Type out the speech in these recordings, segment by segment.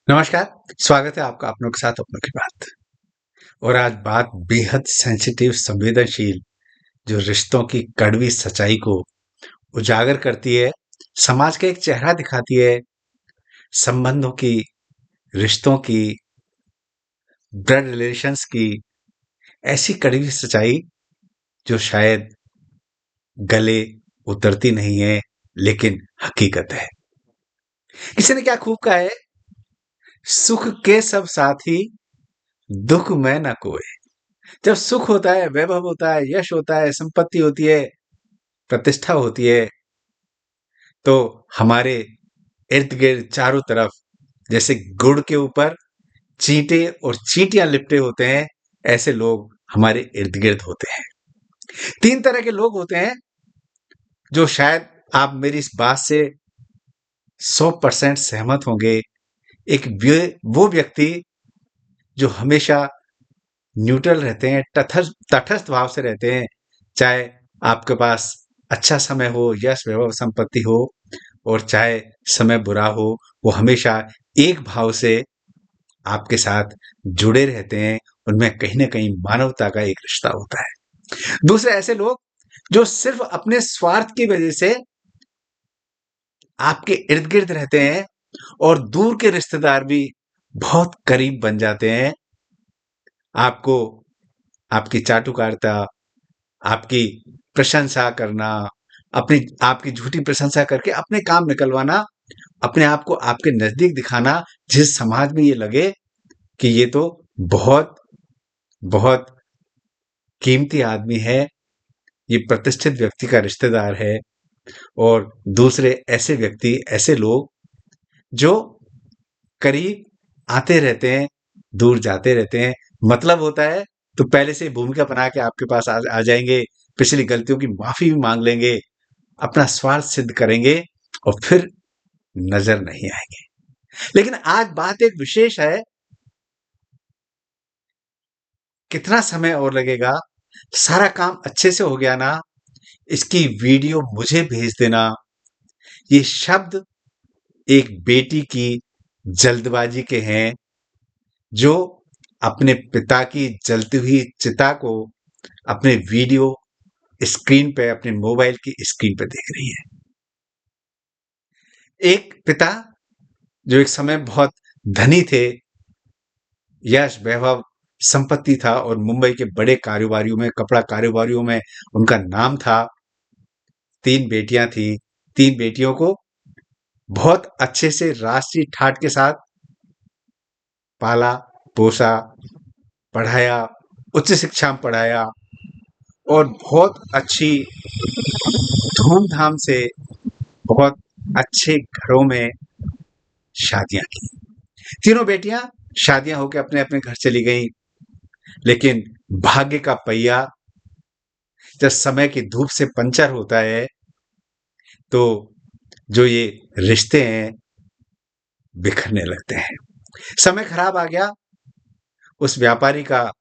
नमस्कार, स्वागत है आपका अपनों के साथ अपनों की बात। और आज बात बेहद सेंसिटिव, संवेदनशील, जो रिश्तों की कड़वी सच्चाई को उजागर करती है, समाज का एक चेहरा दिखाती है, संबंधों की, रिश्तों की, ब्लड रिलेशंस की, ऐसी कड़वी सच्चाई जो शायद गले उतरती नहीं है, लेकिन हकीकत है। किसी ने क्या खूब कहा है, सुख के सब साथी, दुख में न कोई। जब सुख होता है, वैभव होता है, यश होता है, संपत्ति होती है, प्रतिष्ठा होती है, तो हमारे इर्द गिर्द चारों तरफ जैसे गुड़ के ऊपर चींटे और चींटियां लिपटे होते हैं, ऐसे लोग हमारे इर्द गिर्द होते हैं। तीन तरह के लोग होते हैं जो शायद आप मेरी इस बात से 100% सहमत होंगे। एक वो व्यक्ति जो हमेशा न्यूट्रल रहते हैं, तटस्थ तटस्थ भाव से रहते हैं, चाहे आपके पास अच्छा समय हो, यश वैभव संपत्ति हो, और चाहे समय बुरा हो, वो हमेशा एक भाव से आपके साथ जुड़े रहते हैं। उनमें कहीं न कहीं मानवता का एक रिश्ता होता है। दूसरे ऐसे लोग जो सिर्फ़ अपने स्वार्थ की वजह से आपके इर्द-गिर्द रहते हैं और दूर के रिश्तेदार भी बहुत करीब बन जाते हैं। आपको आपकी चाटुकारिता, आपकी प्रशंसा करना, अपनी आपकी झूठी प्रशंसा करके अपने काम निकलवाना, अपने आप को आपके नज़दीक दिखाना, जिस समाज में ये लगे कि ये तो बहुत, बहुत कीमती आदमी है, ये प्रतिष्ठित व्यक्ति का रिश्तेदार है। और दूसरे ऐसे व्यक्ति, ऐसे लोग जो करीब आते रहते हैं, दूर जाते रहते हैं। मतलब होता है तो पहले से भूमिका बना के आपके पास आ जाएँगे, पिछली गलतियों की माफ़ी भी माँग लेंगे, अपना स्वार्थ सिद्ध करेंगे और फिर नज़र नहीं आएँगे। लेकिन आज बात एक विशेष है, कितना समय और लगेगा? सारा काम अच्छे से हो गया ना? इसकी वीडियो मुझे भेज देना। ये शब्द एक बेटी की जल्दबाजी के हैं, जो अपने पिता की जलती हुई चिता को अपने वीडियो स्क्रीन पे, अपने मोबाइल की स्क्रीन पे देख रही है। एक पिता जो एक समय बहुत धनी थे, यश, वैभव, संपत्ति था और मुंबई के बड़े कारोबारियों में, कपड़ा कारोबारियों में उनका नाम था। 3 बेटियां थी। 3 बेटियों को बहुत अच्छे से राष्ट्रीय ठाट के साथ पाला, पोसा, पढ़ाया, उच्च शिक्षा में पढ़ाया और बहुत अच्छी धूम-धाम से बहुत अच्छे घरों में शादियां की। तीनों बेटियां शादियां होकर अपने-अपने घर चली गईं, लेकिन भाग्य का पहिया जब समय की धूप से पंचर होता है, तो जो ये रिश्ते हैं, बिखरने लगते हैं। समय खराब आ गया, उस व्यापारी का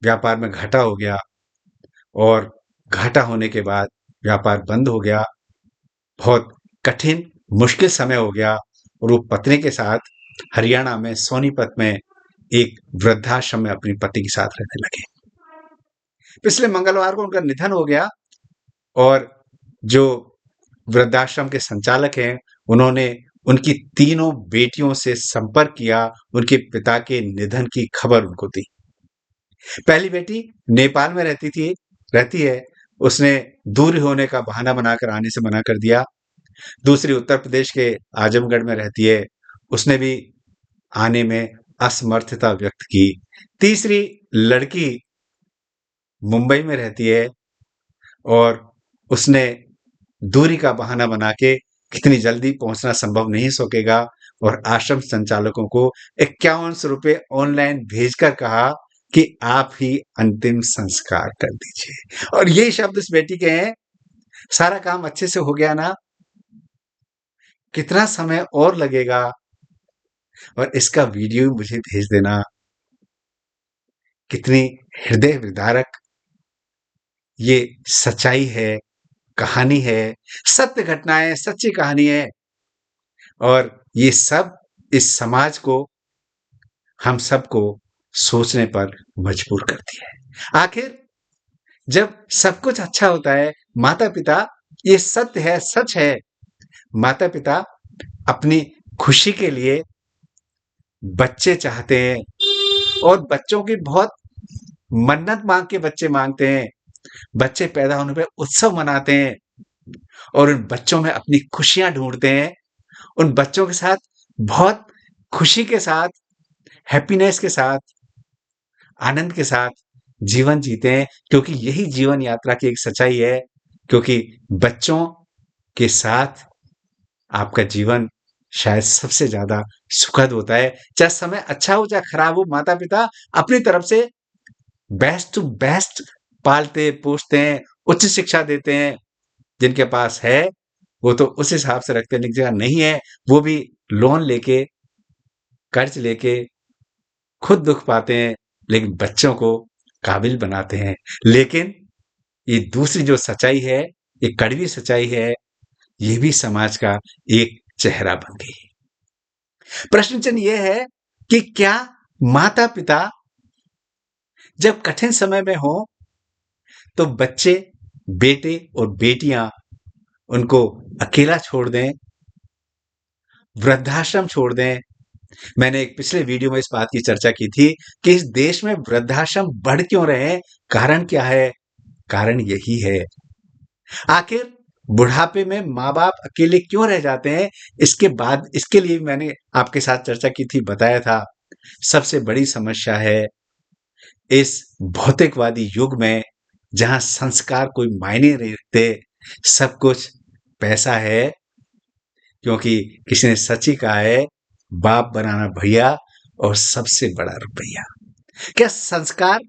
व्यापार में घाटा हो गया और घाटा होने के बाद व्यापार बंद हो गया। बहुत कठिन, मुश्किल समय हो गया और वो पत्नी के साथ हरियाणा में सोनीपत में एक वृद्धाश्रम में अपनी पति के साथ रहने लगे। पिछले मंगलवार को उनका निधन हो गया और जो वृद्धाश्रम के संचालक हैं, उन्होंने उनकी तीनों बेटियों से संपर्क किया, उनके पिता के निधन की खबर उनको दी। पहली बेटी नेपाल में रहती है, उसने दूर होने का बहाना बनाकर आने से मना कर दिया। दूसरी उत्तर प्रदेश के आजमगढ़ में रहती है, उसने भी आने में असमर्थता व्यक्त की। तीसरी लड़की मुंबई में रहती है और उसने दूरी का बहाना बना के इतनी जल्दी पहुंचना संभव नहीं सकेगा और आश्रम संचालकों को 51 रुपए ऑनलाइन भेजकर कहा कि आप ही अंतिम संस्कार कर दीजिए। और ये शब्द इस बेटी के हैं, सारा काम अच्छे से हो गया ना? कितना समय और लगेगा? और इसका वीडियो मुझे भेज देना। कितनी हृदय विदारक ये सच्चाई है, कहानी है, सत्य घटनाएं, सच्ची कहानी है। और ये सब इस समाज को, हम सबको सोचने पर मजबूर करती है। आखिर जब सब कुछ अच्छा होता है, माता-पिता, ये सत्य है, सच है, माता-पिता अपनी खुशी के लिए बच्चे चाहते हैं और बच्चों की बहुत मन्नत माँग के बच्चे माँगते हैं। बच्चे पैदा होने पे उत्सव मनाते हैं और उन बच्चों में अपनी खुशियाँ ढूँढते हैं। उन बच्चों के साथ बहुत खुशी के साथ, हैप्पीनेस के साथ, आनंद के साथ जीवन जीते हैं, क्योंकि यही जीवन यात्रा की एक सच्चाई है। क्योंकि बच्चों के साथ आपका जीवन शायद सबसे ज़्यादा सुखद होता है। चाहे समय अच्छा हो, चाहे खराब हो, माता-पिता अपनी तरफ से बेस्ट टू बेस्ट पालते-पोसते हैं, उच्च शिक्षा देते हैं। जिनके पास है, वो तो उस हिसाब से रखते हैं, लेकिन जिनका नहीं है, वो भी लोन लेके, कर्ज लेके खुद दुःख पाते हैं, लेकिन बच्चों को काबिल बनाते हैं। लेकिन ये दूसरी जो सच्चाई है, ये कड़वी सच्चाई है, ये भी समाज का एक चेहरा बन गई है। प्रश्न चिन्ह ये है कि क्या माता-पिता जब कठिन समय में हों, तो बच्चे, बेटे और बेटियां उनको अकेला छोड़ दें, वृद्धाश्रम छोड़ दें। मैंने एक पिछले वीडियो में इस बात की चर्चा की थी कि इस देश में वृद्धाश्रम बढ़ क्यों रहे हैं? कारण क्या है? कारण यही है। आखिर बुढ़ापे में माँ-बाप अकेले क्यों रह जाते हैं? इसके लिए मैंने आपके साथ चर्चा की थी, बताया था। सबसे बड़ी समस्या है इस भौतिकवादी युग में, जहाँ संस्कार कोई मायने नहीं रखते, सब कुछ पैसा है। क्योंकि किसी ने सच ही कहा है, बाप बनाना भैया और सबसे बड़ा रुपया। क्या संस्कार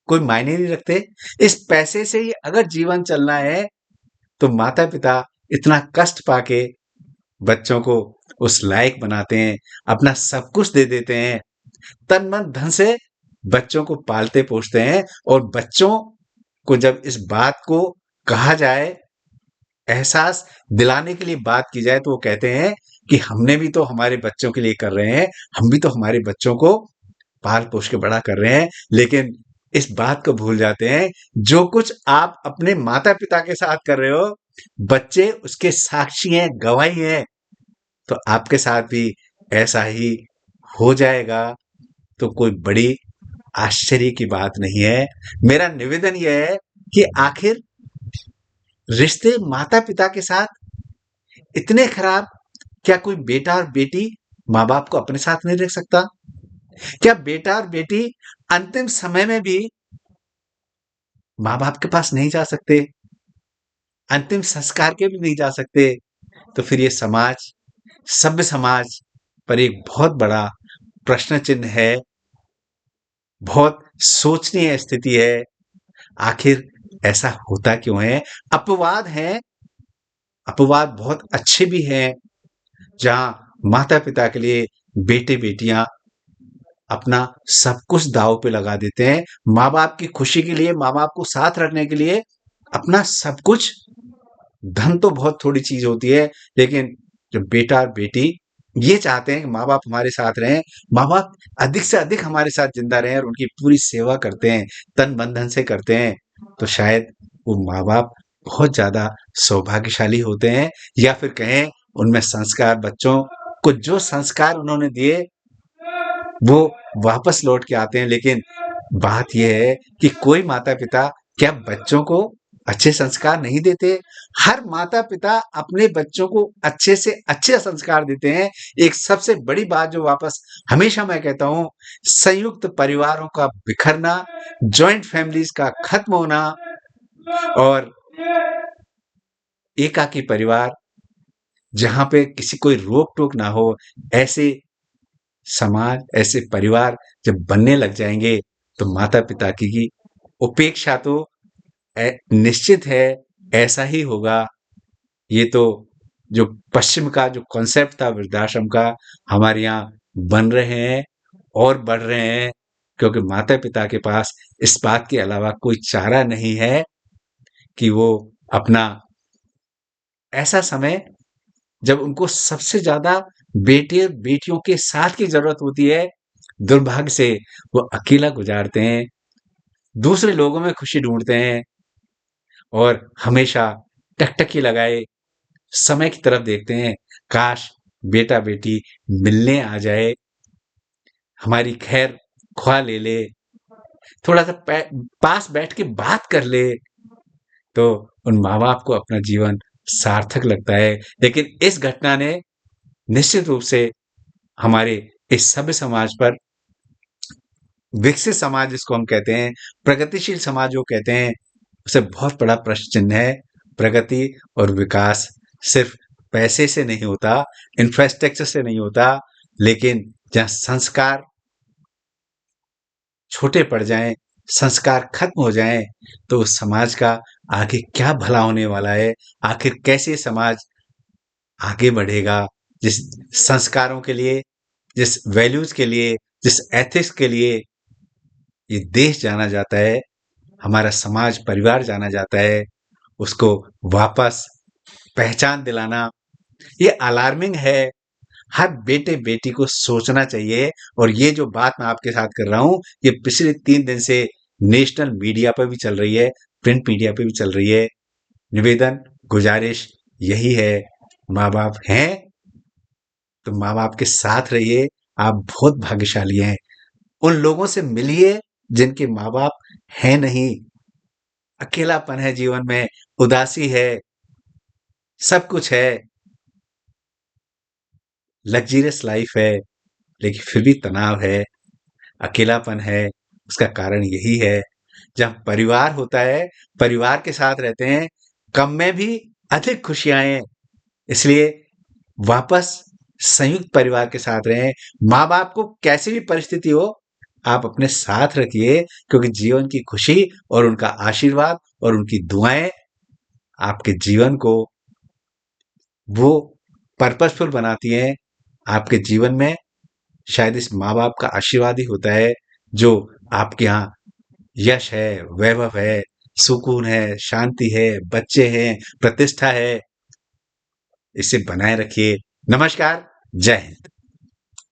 कोई मायने नहीं रखते? इस पैसे से ही अगर जीवन चलना है, तो माता-पिता इतना कष्ट पाके बच्चों को उस लायक बनाते हैं, अपना सब कुछ दे देते हैं, तन मन धन से बच्चों को पालते पोसते हैं और बच्चों को जब इस बात को कहा जाए, एहसास दिलाने के लिए बात की जाए, तो वो कहते हैं कि हमने भी तो हमारे बच्चों के लिए कर रहे हैं, हम भी तो हमारे बच्चों को पाल पोस के बड़ा कर रहे हैं। लेकिन इस बात को भूल जाते हैं, जो कुछ आप अपने माता-पिता के साथ कर रहे हो, बच्चे उसके साक्षी हैं, गवाही हैं, तो आपके साथ भी ऐसा ही हो जाएगा, तो कोई बड़ी आश्चर्य की बात नहीं है। मेरा निवेदन यह है कि आखिर रिश्ते माता-पिता के साथ इतने खराब, क्या कोई बेटा और बेटी माँ-बाप को अपने साथ नहीं रख सकता? क्या बेटा और बेटी अंतिम समय में भी माँ-बाप के पास नहीं जा सकते? अंतिम संस्कार के भी नहीं जा सकते? तो फिर ये समाज, सभ्य समाज पर एक बहुत बड़ा प्रश्न चिन्ह है, बहुत सोचनीय स्थिति है। आखिर ऐसा होता क्यों है? अपवाद हैं, अपवाद बहुत अच्छे भी हैं, जहाँ माता-पिता के लिए बेटे-बेटियाँ अपना सब कुछ दाँव पे लगा देते हैं। माँ-बाप की खुशी के लिए, माँ-बाप को साथ रखने के लिए अपना सब कुछ, धन तो बहुत थोड़ी चीज़ होती है, लेकिन जो बेटा और बेटी ये चाहते हैं कि माँ-बाप हमारे साथ रहें, माँ-बाप अधिक से अधिक हमारे साथ ज़िंदा रहें और उनकी पूरी सेवा करते हैं, तन, मन, धन से करते हैं, तो शायद वो माँ-बाप बहुत ज़्यादा सौभाग्यशाली होते हैं, या फिर कहें उनमें संस्कार, बच्चों को जो संस्कार उन्होंने दिए, वो वापस लौट के आते हैं। लेकिन बात ये है कि कोई माता-पिता क्या बच्चों को अच्छे संस्कार नहीं देते? हर माता-पिता अपने बच्चों को अच्छे से अच्छे संस्कार देते हैं। एक सबसे बड़ी बात जो वापस हमेशा मैं कहता हूँ, संयुक्त परिवारों का बिखरना, जॉइंट फैमिलीज़ का खत्म होना और एकाकी परिवार, जहाँ पे किसी कोई रोक-टोक ना हो, ऐसे समाज, ऐसे परिवार जब बनने लग जाएँगे, तो माता-पिता की उपेक्षा तो निश्चित है, ऐसा ही होगा। ये तो जो पश्चिम का जो कॉन्सेप्ट था वृद्धाश्रम का, हमारे यहाँ बन रहे हैं और बढ़ रहे हैं, क्योंकि माता-पिता के पास इस बात के अलावा कोई चारा नहीं है कि वो अपना ऐसा समय, जब उनको सबसे ज़्यादा बेटे और बेटियों के साथ की ज़रूरत होती है, दुर्भाग्य से वो अकेला गुज़ारते हैं, दूसरे लोगों में खुशी ढूँढते हैं और हमेशा टकटकी लगाए समय की तरफ देखते हैं, काश बेटा-बेटी मिलने आ जाए, हमारी खैर-ख्वाह ले ले, थोड़ा-सा पै पास बैठ के बात कर ले, तो उन माँ-बाप को अपना जीवन सार्थक लगता है। लेकिन इस घटना ने निश्चित रूप से हमारे इस सभ्य समाज पर, विकसित समाज जिसको हम कहते हैं, प्रगतिशील समाज जो कहते हैं, उसे बहुत बड़ा प्रश्न चिन्ह है। प्रगति और विकास सिर्फ पैसे से नहीं होता, इंफ्रास्ट्रक्चर से नहीं होता, लेकिन जहाँ संस्कार छोटे पड़ जाएँ, संस्कार खत्म हो जाएँ, तो उस समाज का आगे क्या भला होने वाला है? आखिर कैसे समाज आगे बढ़ेगा? जिस संस्कारों के लिए, जिस वैल्यूज़ के लिए, जिस एथिक्स के लिए ये देश जाना जाता है, हमारा समाज, परिवार जाना जाता है, उसको वापस पहचान दिलाना, ये अलार्मिंग है। हर बेटे-बेटी को सोचना चाहिए और ये जो बात मैं आपके साथ कर रहा हूँ, ये पिछले 3 दिन से नेशनल मीडिया पे भी चल रही है, प्रिंट मीडिया पे भी चल रही है। निवेदन, गुज़ारिश यही है, माँ-बाप हैं, तो माँ-बाप के साथ रहिए, आप बहुत भाग्यशाली हैं। उन लोगों से मिलिए जिनके माँ-बाप हैं नहीं, अकेलापन है जीवन में, उदासी है, सब कुछ है, लग्ज़रियस लाइफ़ है, लेकिन फिर भी तनाव है, अकेलापन है, उसका कारण यही है। जहाँ परिवार होता है, परिवार के साथ रहते हैं, कम में भी अधिक खुशियाँ हैं, इसलिए वापस संयुक्त परिवार के साथ रहें। माँ-बाप को कैसी भी परिस्थिति हो, आप अपने साथ रखिए, क्योंकि जीवन की खुशी और उनका आशीर्वाद और उनकी दुआएँ आपके जीवन को वो पर्पसफुल बनाती हैं। आपके जीवन में शायद इस माँ-बाप का आशीर्वाद ही होता है, जो आपके यहाँ यश है, वैभव है, सुकून है, शांति है, बच्चे हैं, प्रतिष्ठा है। इसे बनाए रखिए। नमस्कार, जय हिंद।